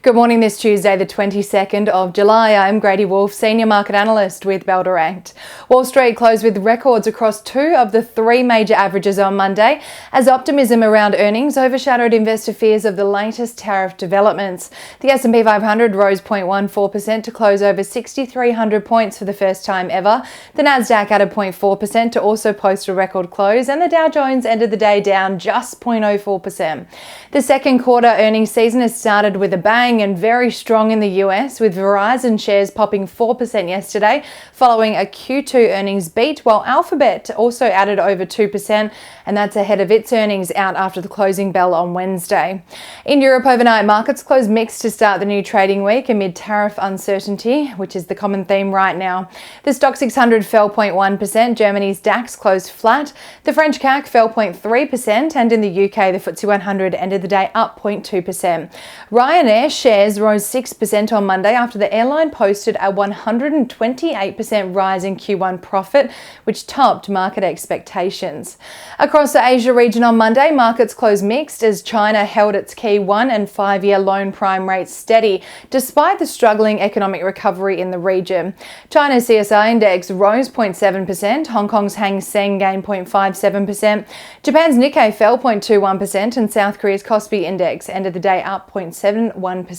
Good morning this Tuesday, the 22nd of July. I'm Grady Wolfe, Senior Market Analyst with Bell Direct. Wall Street closed with records across two of the three major averages on Monday as optimism around earnings overshadowed investor fears of the latest tariff developments. The S&P 500 rose 0.14% to close over 6,300 points for the first time ever. The Nasdaq added 0.4% to also post a record close, and the Dow Jones ended the day down just 0.04%. The second quarter earnings season has started with a bang and very strong in the US, with Verizon shares popping 4% yesterday following a Q2 earnings beat, while Alphabet also added over 2%, and that's ahead of its earnings out after the closing bell on Wednesday. In Europe overnight, markets closed mixed to start the new trading week amid tariff uncertainty, which is the common theme right now. The STOXX 600 fell 0.1%, Germany's DAX closed flat, the French CAC fell 0.3%, and in the UK the FTSE 100 ended the day up 0.2%. Ryanair shares rose 6% on Monday after the airline posted a 128% rise in Q1 profit, which topped market expectations. Across the Asia region on Monday, markets closed mixed as China held its key 1- and 5-year loan prime rates steady despite the struggling economic recovery in the region. China's CSI index rose 0.7%, Hong Kong's Hang Seng gained 0.57%, Japan's Nikkei fell 0.21%, and South Korea's Kospi index ended the day up 0.71%.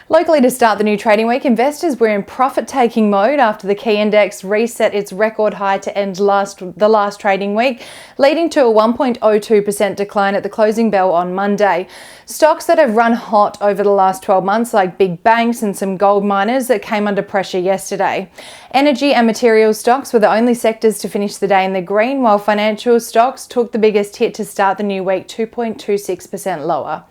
Locally, to start the new trading week, investors were in profit-taking mode after the key index reset its record high to end the last trading week, leading to a 1.02% decline at the closing bell on Monday. Stocks that have run hot over the last 12 months, like big banks and some gold miners, that came under pressure yesterday. Energy and materials stocks were the only sectors to finish the day in the green, while financial stocks took the biggest hit to start the new week, 2.26% lower.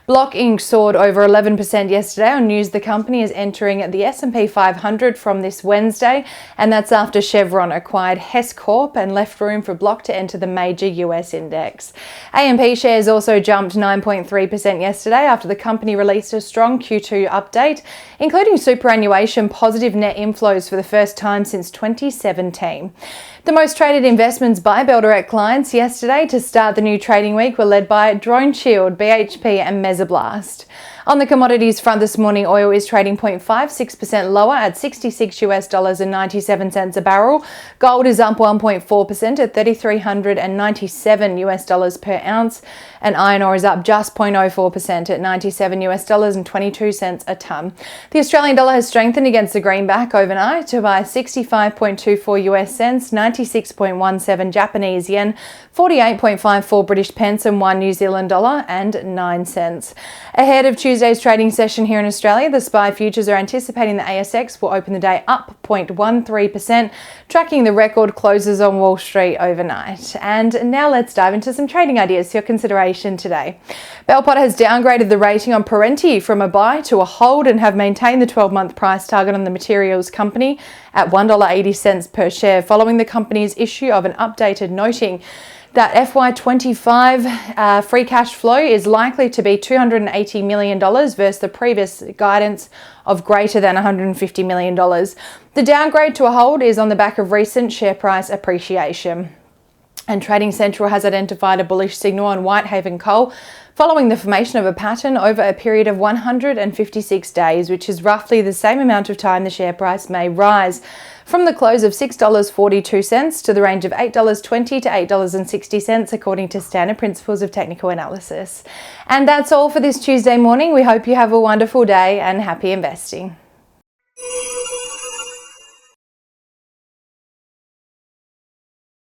Block Inc. soared over 11% yesterday on news the company is entering the S&P 500 from this Wednesday, and that's after Chevron acquired Hess Corp and left room for Block to enter the major US index. AMP shares also jumped 9.3% yesterday after the company released a strong Q2 update, including superannuation positive net inflows for the first time since 2017. The most traded investments by Bell Direct clients yesterday to start the new trading week were led by Drone Shield, BHP and Mesoblast. On the commodities front this morning, oil is trading 0.56% lower at $66.97 a barrel. Gold is up 1.4% at $3,397 per ounce, and iron ore is up just 0.04% at $97.22 a tonne. The Australian dollar has strengthened against the greenback overnight to buy 65.24 US cents, 96.17 Japanese yen, 48.54 British pence, and 1 New Zealand dollar and 9 cents. Ahead of Tuesday's trading session here in Australia, the SPI futures are anticipating the ASX will open the day up 0.13%, tracking the record closes on Wall Street overnight. And now let's dive into some trading ideas for your consideration today. Bell Potter has downgraded the rating on Perenti from a buy to a hold and have maintained the 12-month price target on the materials company at $1.80 per share, following the company's issue of an updated noting that FY25 free cash flow is likely to be $280 million versus the previous guidance of greater than $150 million. The downgrade to a hold is on the back of recent share price appreciation. And Trading Central has identified a bullish signal on Whitehaven Coal following the formation of a pattern over a period of 156 days, which is roughly the same amount of time the share price may rise from the close of $6.42 to the range of $8.20 to $8.60, according to standard principles of technical analysis. And that's all for this Tuesday morning. We hope you have a wonderful day and happy investing.